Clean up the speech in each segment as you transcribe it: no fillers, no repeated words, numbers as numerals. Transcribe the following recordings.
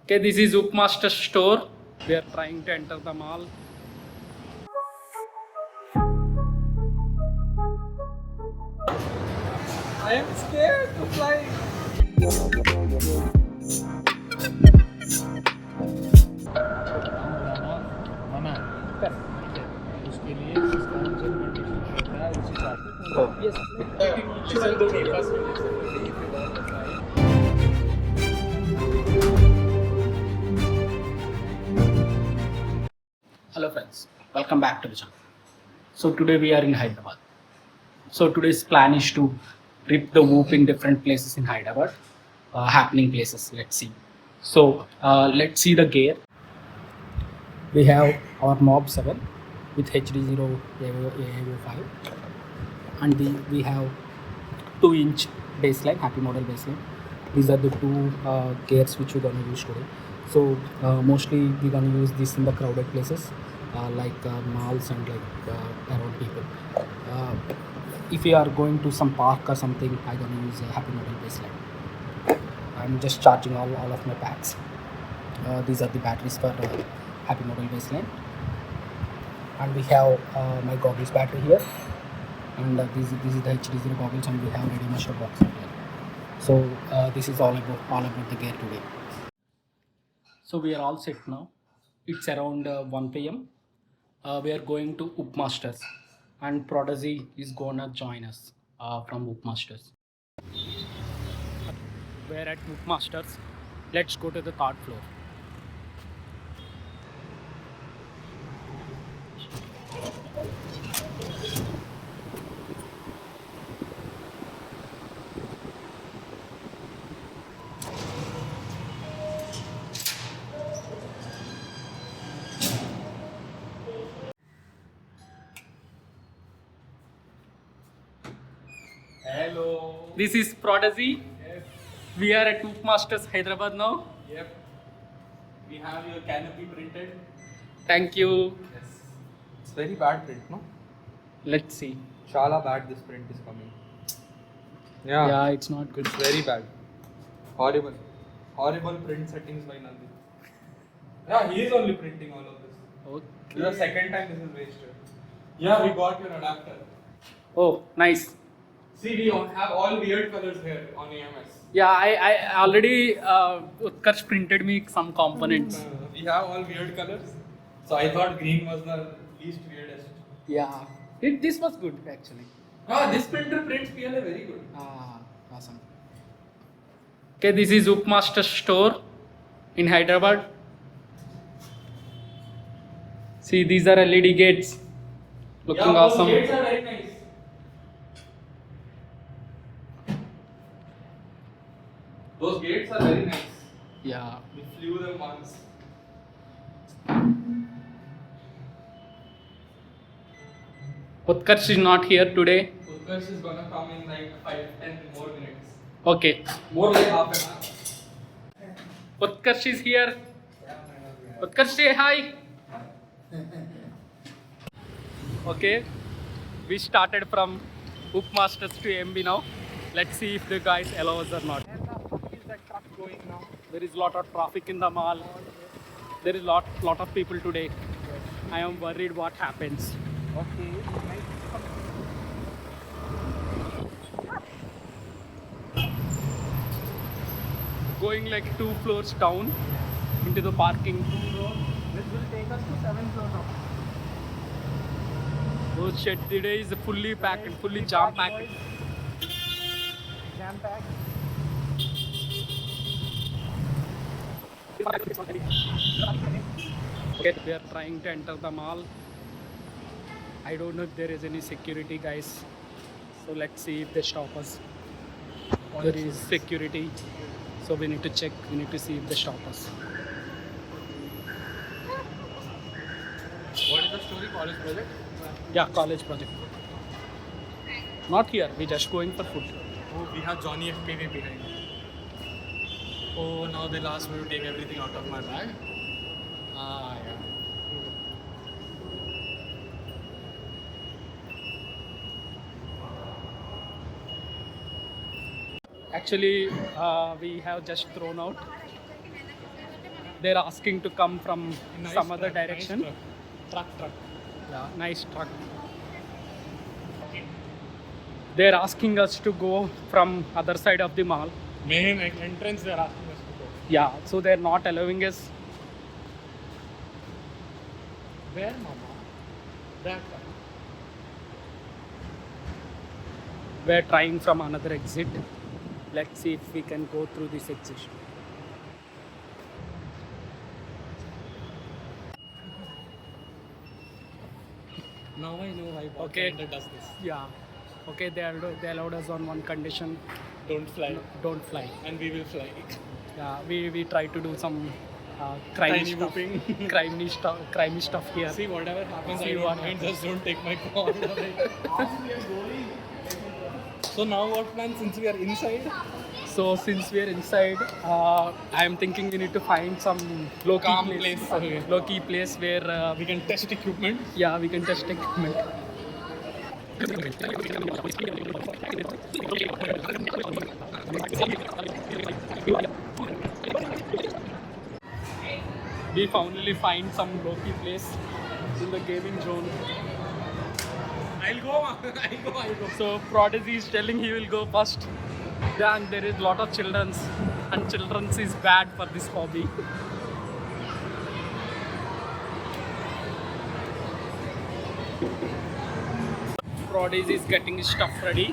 Okay, this is Upmaster store. We are trying to enter the mall. I am scared to fly. मना है उसके लिए terms and condition रहता है उस हिसाब से Hello friends, welcome back to the channel. So today we are in Hyderabad. So today's plan is to rip the whoop in different places in Hyderabad, happening places. Let's see. So let's see the gear. We have our Mob 7 with HD0 AAO5, and we have 2-inch baseline, happy model baseline. These are the two gears which we're gonna use today. So mostly we're gonna use this in the crowded places like malls and like around people. If you are going to some park or something, I'm gonna use a happy model baseline. I'm just charging all of my packs. These are the batteries for happy model baseline, and we have my goggles battery here, and this is the HD0 goggles, and we have ready measure box here. So this is all about the gear today. So we are all set now. It's around 1 p.m. We are going to Upmasters, and Prodigy is gonna join us from Upmasters. We're at Upmasters. Let's go to the third floor. Hello. This is Prodigy. Yes. We are at Upmasters Hyderabad now. Yep. We have your canopy printed. Thank you. Yes. It's very bad print, no? Let's see. Shala bad this print is coming. Yeah, it's not good. It's very bad. Horrible. Horrible print settings by Nandi. Yeah, he is only printing all of this. This is the second time this is wasted. Yeah, we got your adapter. Oh, nice. See, we have all weird colors here on AMS. Yeah, I already Utkarsh printed me some components. We have all weird colors. So I thought green was the least weirdest. Yeah, this was good actually. Ah, this printer prints PLA very good. Ah, awesome. Okay, this is Upmaster store in Hyderabad. See, these are LED gates. Looking Yeah, awesome. those gates are very nice. Those gates are very nice. Yeah. We flew them once. Utkarsh is not here today. Utkarsh is gonna come in like 5-10 more minutes. Okay. More like half an hour. Utkarsh is here. Utkarsh, say hi. Okay. We started from Upmasters to MB now. Let's see if the guys allow us or not. Where the fuck is that truck going now? There is lot of traffic in the mall. There is lot of people today. I am worried what happens. Okay, nice. Going like 2 floors down into the parking. This will take us to 7th floor now. Oh shit, today is fully packed, fully jam packed. Jam packed. Okay, we are trying to enter the mall. I don't know if there is any security, guys. So let's see if they stop us. There is security. So we need to check, we need to see if they stop us. What is the story? College project? Yeah, college project. Not here, we're just going for food. Oh, we have Johnny FPV behind. Oh, now they'll ask me to take everything out of my bag. Ah, yeah. Actually, we have just thrown out. They're asking to come from Nice some other truck, direction. Nice truck. Yeah, nice truck. They're asking us to go from other side of the mall. Main entrance they're asking us to go. Yeah, so they're not allowing us. Where, mama? That one. We're trying from another exit. Let's see if we can go through this exit. Now I know why Okay. bartender does this. Yeah. Okay, they allowed us on one condition: Don't fly. don't fly. And we will fly. Yeah, we try to do some crime Tiny stuff, whooping. crimey stuff here. See, whatever happens, See I what don't mind. happens. Just don't take my call. So now what plan since we are inside? So since we are inside, I am thinking we need to find some low-key Calm place, place, some okay. low-key place where We can test equipment. yeah, we can test equipment. We finally find some low-key place in the gaming zone. I'll go. So Prodigy is telling he will go first. Yeah, and there is a lot of children's, and children's is bad for this hobby. Prodigy is getting his stuff ready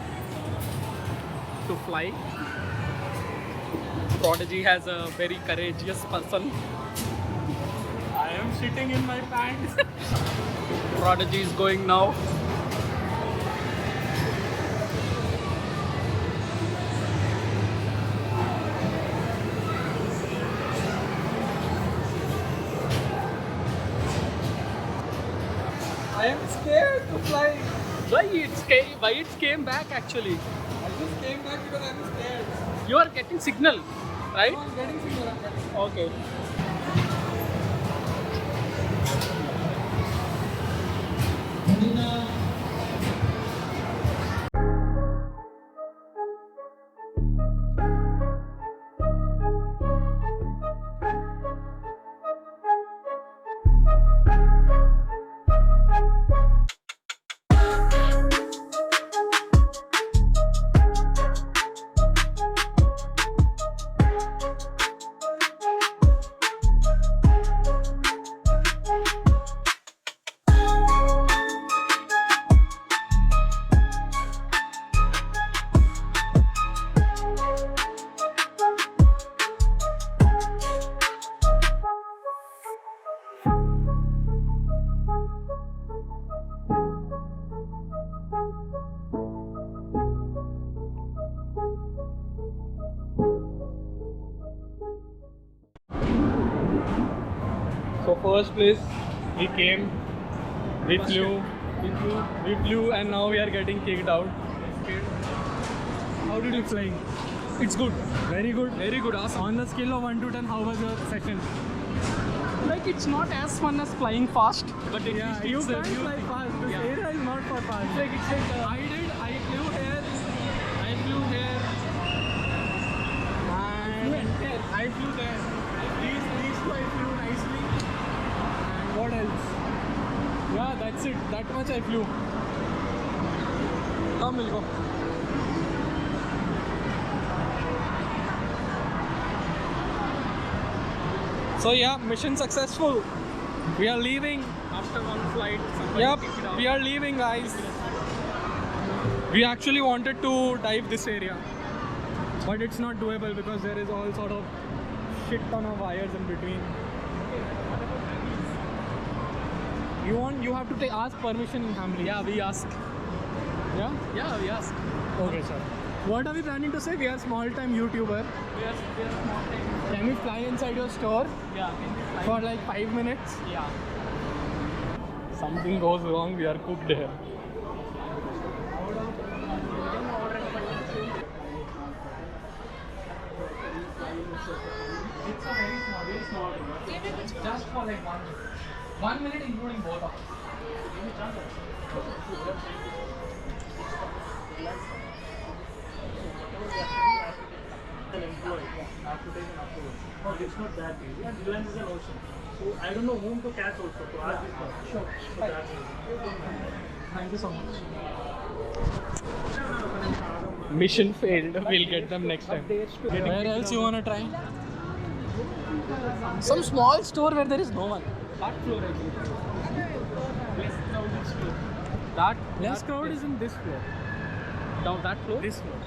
to fly. Prodigy has a very courageous person. I am sitting in my pants. Prodigy is going now. I am scared to fly. Why it came back actually? I just came back because I'm scared. You are getting signal, right? No, I'm getting signal. I'm getting. Okay. So first place we came, we flew, and now we are getting kicked out. How did you fly? It's good. Very good. Very good. Awesome. On the scale of 1 to 10, how was your session? Like it's not as fun as flying fast, but at Yeah, least you it's can't fly fast. This Yeah. area is not for fast. I flew here, and And I flew there. These two I flew nicely. And what else? Yeah, that's it. That much I flew. Come, we'll go. So yeah, mission successful. We are leaving. after one flight, somebody Yep, kicked it out. we are leaving, guys. We actually wanted to dive this area, but it's not doable because there is all sort of shit ton of wires in between. You have to ask permission in Hamley. Yeah, we asked. Yeah? Yeah, we asked. Okay, sir. What are we planning to say? We are small time YouTuber. We are small time. Can we fly inside your store Yeah, can we fly? for like 5 minutes? Yeah. Something goes wrong, we are cooked here. It's a very small room. Just for like 1 minute, including both of us. an employee, I have to take an approval. But it's not that easy. And Reliance is an ocean. So I don't know whom to catch also to ask this question. Sure. So that's it. Thank you so much. Mission failed. We'll get them next time. Where else you wanna try? Some small store where there is no one. That floor, I think. Less crowded floor. That less crowd is in this floor. Down that floor? This floor.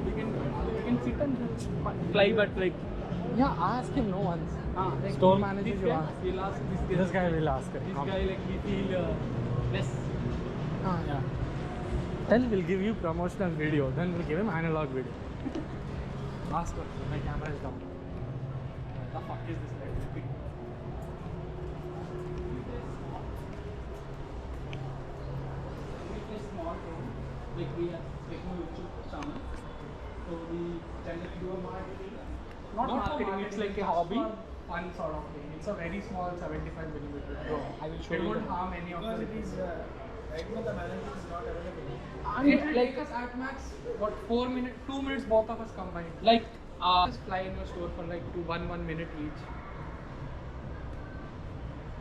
We can sit and fly, but like. Yeah, ask him no once. Like Store manager this you guy, ask. we'll ask this This guy will ask her. This guy, like, we feel less. Yeah. Then we'll give you promotional video. Then we'll give him analog video. Ask her. My camera is down. What the fuck is this light? Small room, like we are making a YouTube channel. So we kind of do a marketing. Not marketing, it's like a hobby. Fun sort of thing. It's a very small 75mm drone. I will show It you. won't harm any of the cities. Right now the manager is not available. And it like us at max, what, 4 minutes, 2 minutes both of us combined. Like, Just fly in your store for like 1 minute each.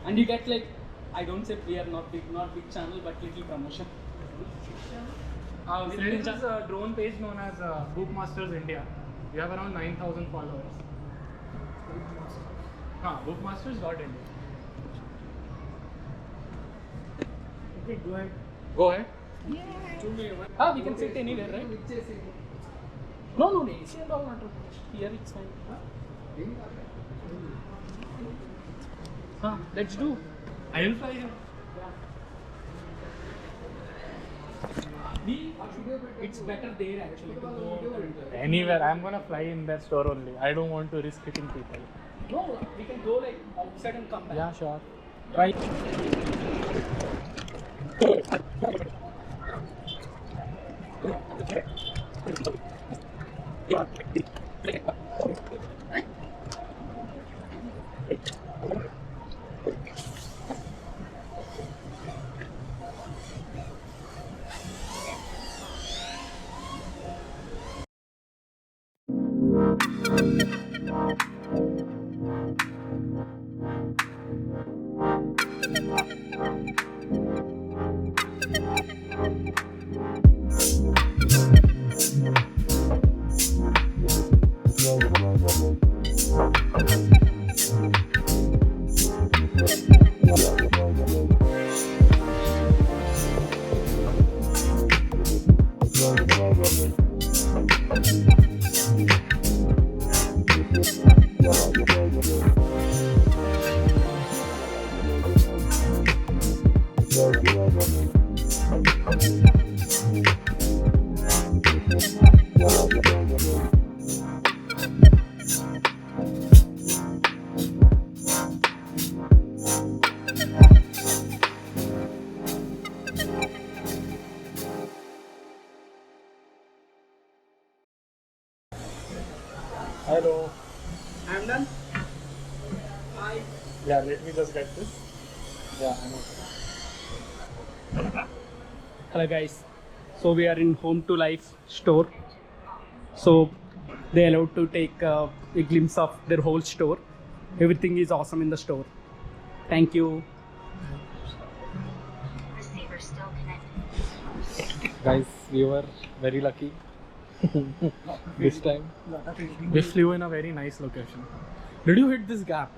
and you get like, I don't say we are not big channel, but little promotion. There is a drone page known as Bookmasters India. We have around 9,000 followers. Bookmasters.india. Okay, go ahead. Go ahead. We can sit anywhere, right? No, AC and all not okay. Here it's fine. Let's do. I will fly here. It's better there actually to go out and Anywhere. I'm gonna fly in that store only. I don't want to risk hitting people. no, we can go like outside and come back. Yeah, sure. Right. Hello. I'm done. Yeah, let me just get this. Yeah, I know. Hello guys. So we are in Home to Life store. So they allowed to take a glimpse of their whole store. Everything is awesome in the store. Thank you. Receiver still connected. Guys, we were very lucky this time. We flew in a very nice location. Did you hit this gap?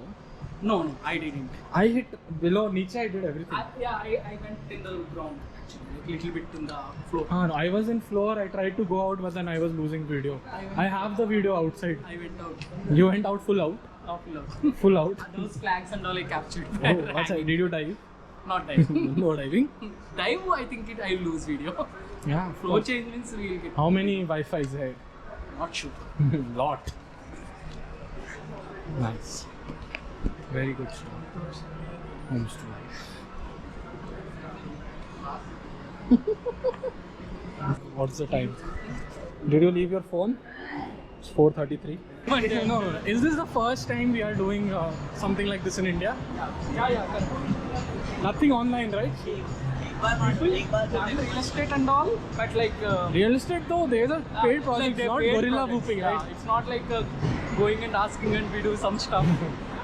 No, I didn't. I hit below, niche, I did everything. I went in the ground actually, like little bit in the floor. No, I was in floor, I tried to go out, but then I was losing video. I have the video outside. I went out. You went out full out? Full out? Those flags and all I captured. Oh, what's that? Did you dive? Not dive. No diving? Dive, I think I'll lose video. Yeah. Flow change means we'll get. How many Wi-Fi's here? Not sure. Lot. Nice. Very good store. Homes to life. What's the time? Did you leave your phone? It's 4:33. No. Is this the first time we are doing something like this in India? Yeah, correct. Nothing online, right? real estate and all, but like Real estate though, there's a paid project, like they not paid gorilla projects, whooping, yeah. right? It's not like going and asking and we do some stuff.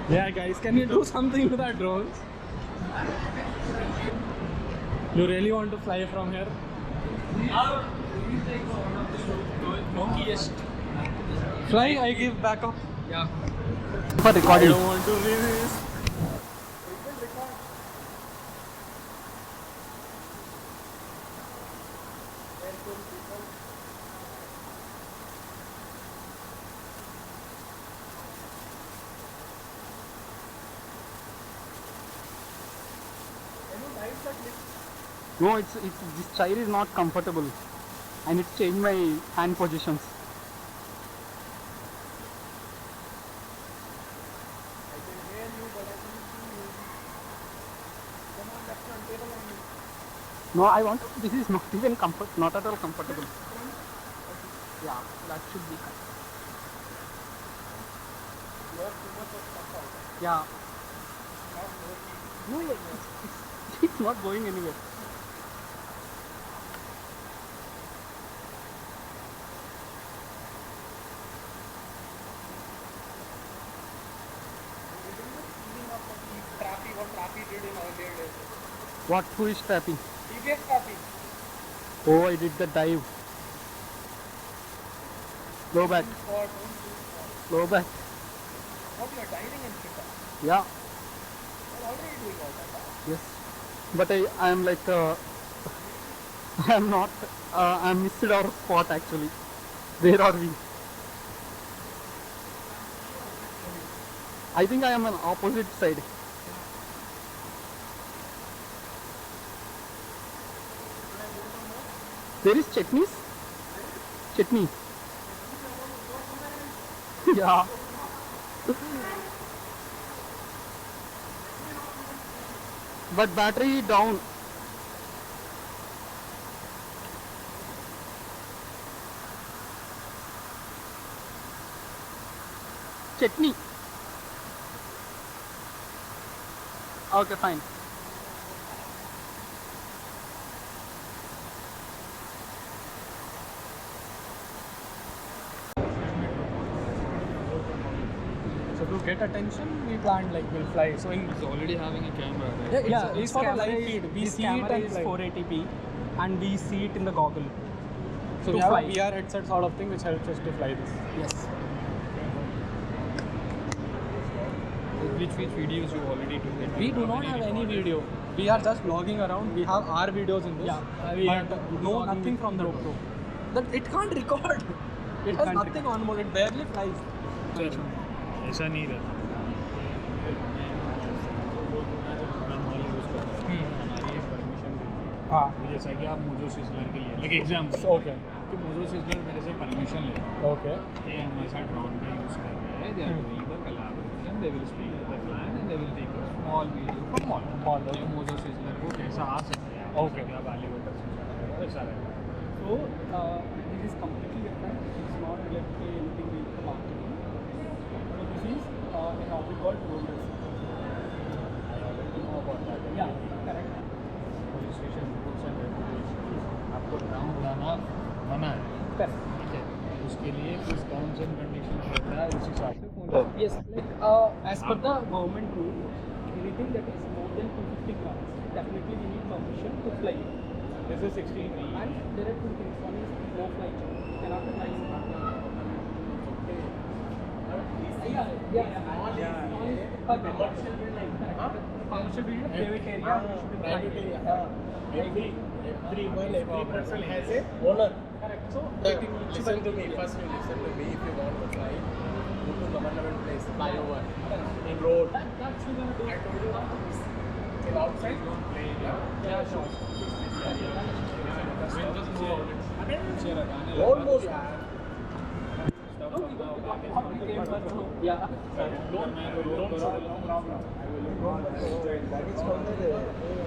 Yeah, guys, can you do something with our drones? You really want to fly from here? Nokiest. Fly, I give backup. Yeah. For recording. I don't want to release. No, it's this chair is not comfortable. I need to change my hand positions. No, I want to, this is not even not at all comfortable. Yeah, that should be. Yeah. No, it's not going anywhere. What? Who is trapping? Oh, I did the dive. Low back. Low back. Yeah. Yes. But I am like I am not. I am missed our spot actually. Where are we? I think I am on opposite side. There is chutneys? Chutney. Yeah. But battery down. Chutney. Okay, fine. So to get attention, we planned like we'll fly. So in It's already having a camera, right? yeah, it's for a camera live is- feed. We this see it camera and is fly. 480p, and we see it in the goggle. So to we have fly. a VR headset sort of thing which helps us to fly this. Yes. Which videos you already do? We do not have any video. We are just vlogging around. We have our videos in this. Yeah, we but have the no vlogging nothing with from the GoPro. That it can't record. It has can't nothing on board. It barely flies. ऐसा नहीं रहता हमारी permission हाँ. जैसा कि आप mojo sizzler के लिए लाइक एग्जाम्पल Okay. कि मोजो सिजलर मेरे से परमिशन ले Okay. ये हमारे साथ ड्रोन का यूज़ कर रहे हैं they are doing the collaboration they will speak with the client and they will take a small video from mall ये मोजो सिजलर को कैसा आ सकता है Okay. आप एलिवेटर से ऐसा रहेगा So this is completely different. It's not related to anything with the marketing. So this is a topic called road racing. I already know about that. Yeah, correct. Police station rules and regulation आपको drone उड़ाना मना है Correct. ठीक है उसके लिए कुछ terms and condition रहता है उस हिसाब से follow Yes, like as per the government rule, anything that is more than 250 grams, definitely we need permission to fly it. This is 16. And there are two things. One is no fly zone. You cannot fly in commercial building, commercial building, private area, Private area. Every person has a owner. Correct. So Listen to me. First, you listen to me. If you want to fly, go to government place, fly over in road. that's we're gonna do. I told you not in outside. Don't play. Yeah, sure. Don't move. Yeah. We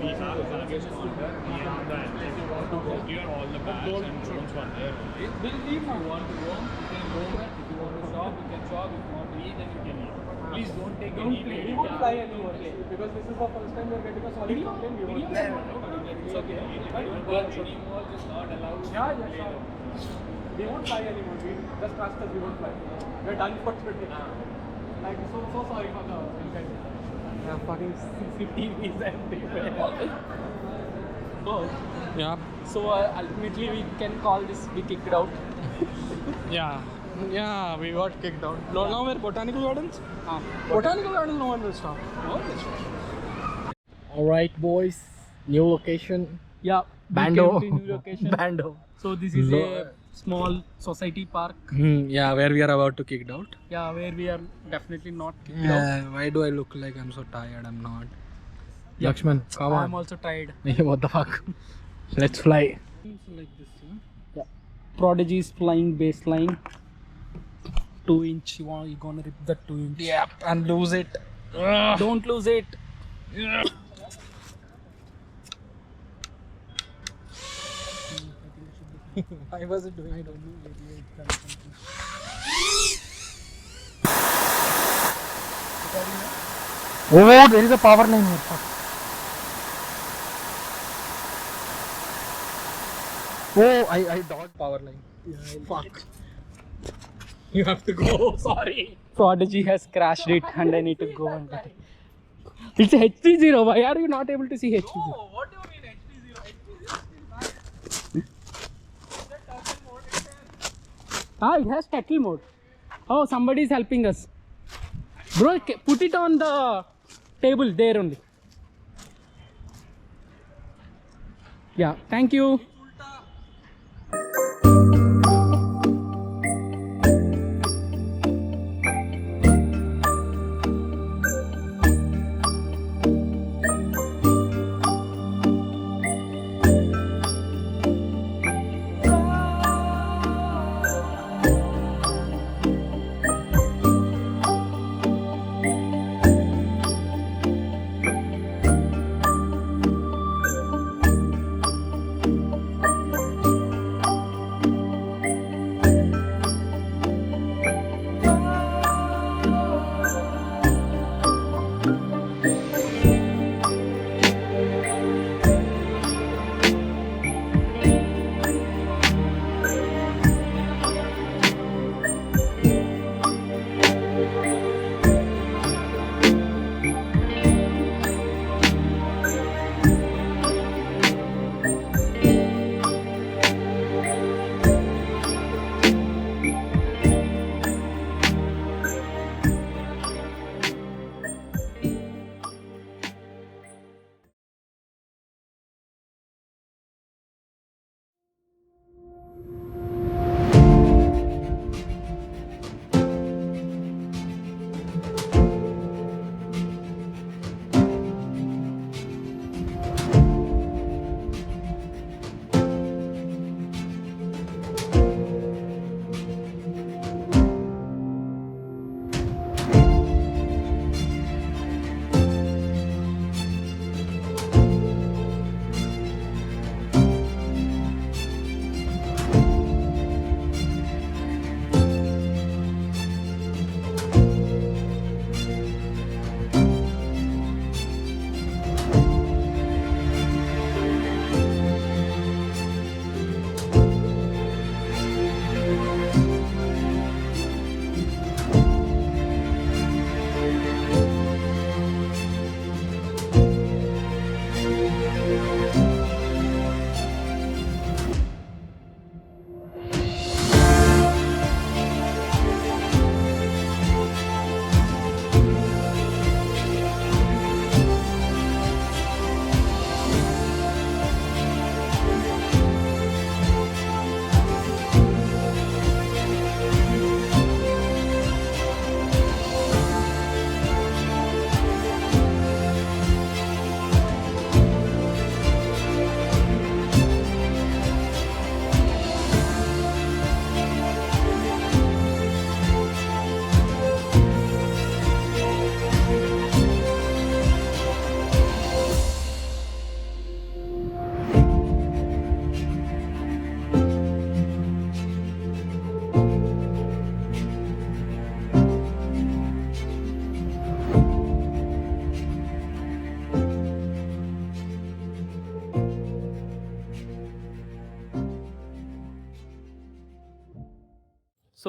have the luggage counter, we have the if you want to go clear all the bags and drones from there only. We'll leave If now. you want to roam, you can roam it. If you want to shop, you can shop. If you want to eat, then you can eat. Please don't take Don't any play. play. We won't fly anymore because this is the first time we're getting a solid complaint. We won't fly. It's okay. Anymore, just not allowed. Yeah, sure. We won't fly anymore. We just trust us. We won't fly. We're done for today. Like so sorry for the inconvenience. Yeah, fucking CCTVs everywhere. Oh, Yeah. so ultimately we can call this we kicked out. Yeah, we got kicked out. Now we're Botanical Gardens. Botanical Gardens, no one will stop. Alright boys, new location. Yeah, Bando. we came to new location. Bando. So this is a small society park. Yeah, where we are about to kicked out. Yeah, where we are definitely not kicked out. Why do I look like I'm so tired? I'm not. Lakshman, come I'm on. also tired. What the fuck? Let's fly. Like this, yeah. Prodigy is flying baseline. 2-inch. You're gonna rip that 2-inch. Yep, and lose it. Don't lose it. Why was it doing? I don't know. Oh, there is a power line here. Fuck. Oh, I dodged power line. Fuck. You have to go. Sorry. Prodigy has crashed it and I need to go and get it. It's HT0. Why are you not able to see HT0? What do you mean HT0? HT0 is It has kettle mode. Oh, somebody is helping us. Bro, put it on the table there only. Yeah, thank you.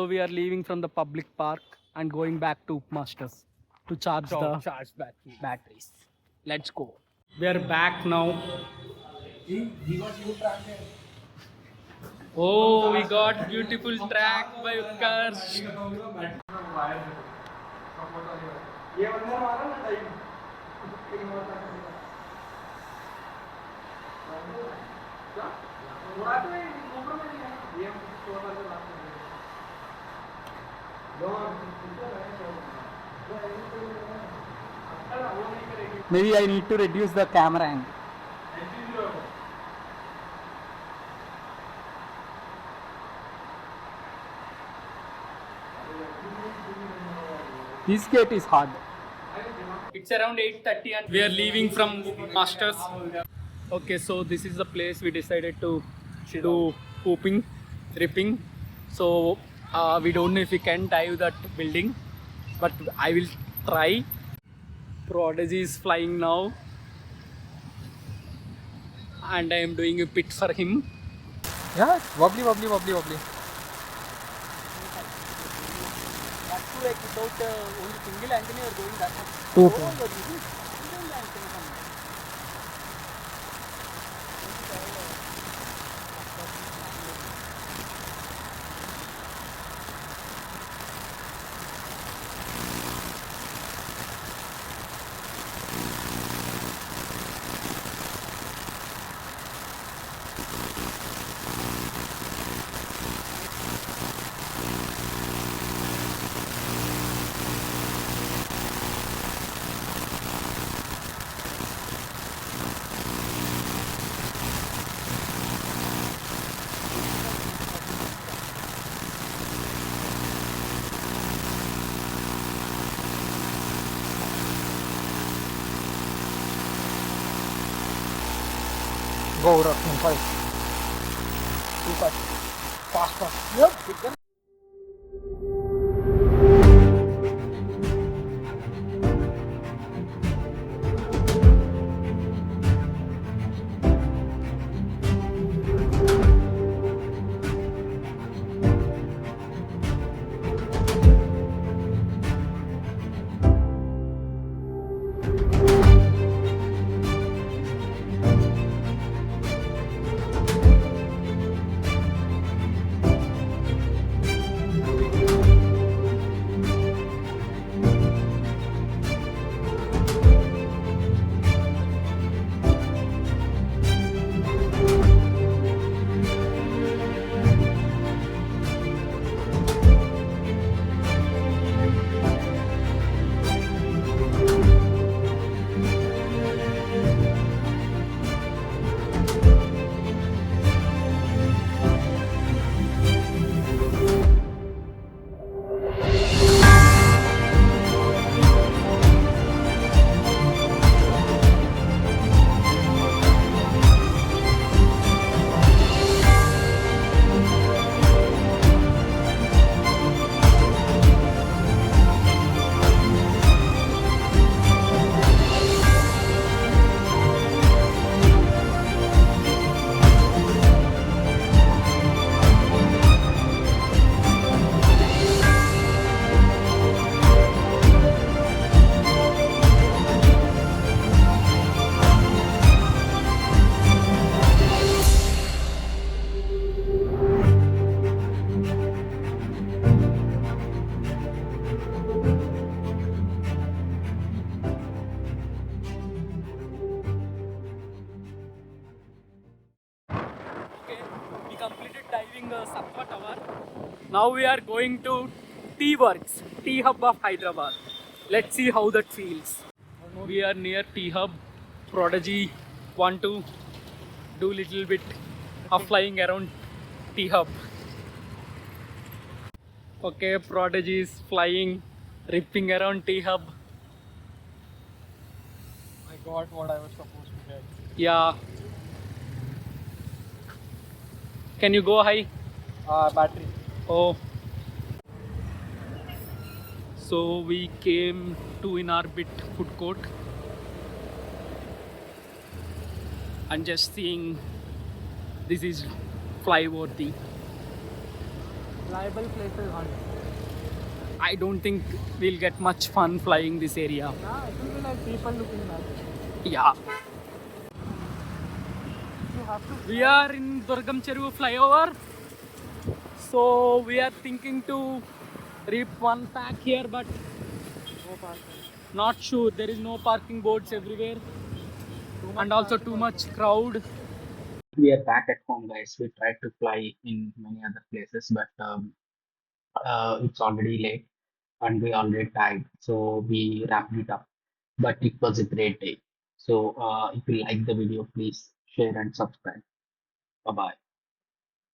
So we are leaving from the public park and going back to Masters to charge batteries. Let's go. We are back now. Oh, we got beautiful track by Utkarsh. Maybe I need to reduce the camera angle. This gate is hard. It's around 8:30 and we are leaving from Masters. Okay, so this is the place we decided to do pooping, ripping. So we don't know if we can dive that building, but I will try. Prodigy is flying now, and I am doing a pit for him. Yeah, wobbly, wobbly, wobbly, wobbly. That's too, like without only single antenna you are going that much. Two. Oh, you are using single antenna. Go, Rock, fast. Too fast. Fast, fast. Yep. Completed diving Satwa Tower. Now we are going to Tea Works, Tea Hub of Hyderabad. Let's see how that feels. We are near Tea Hub. Prodigy want to do little bit of flying around Tea Hub. Okay, Prodigy is flying, ripping around Tea Hub. I got what I was supposed to get. Yeah. Can you go high? Battery. Oh. So we came to Inarbit food court and just seeing this is flyworthy. Liable places hunt. I don't think we'll get much fun flying this area. Yeah, it will be like people looking back. Yeah. You have to. We are in Durgam Cheru flyover. So we are thinking to reap one pack here, but Go past. not sure. There is no parking boards everywhere. And also too much crowd. We are back at home, guys. We tried to fly in many other places, but it's already late and we already tired. So we wrapped it up. But it was a great day. So if you like the video, please share and subscribe. Bye bye.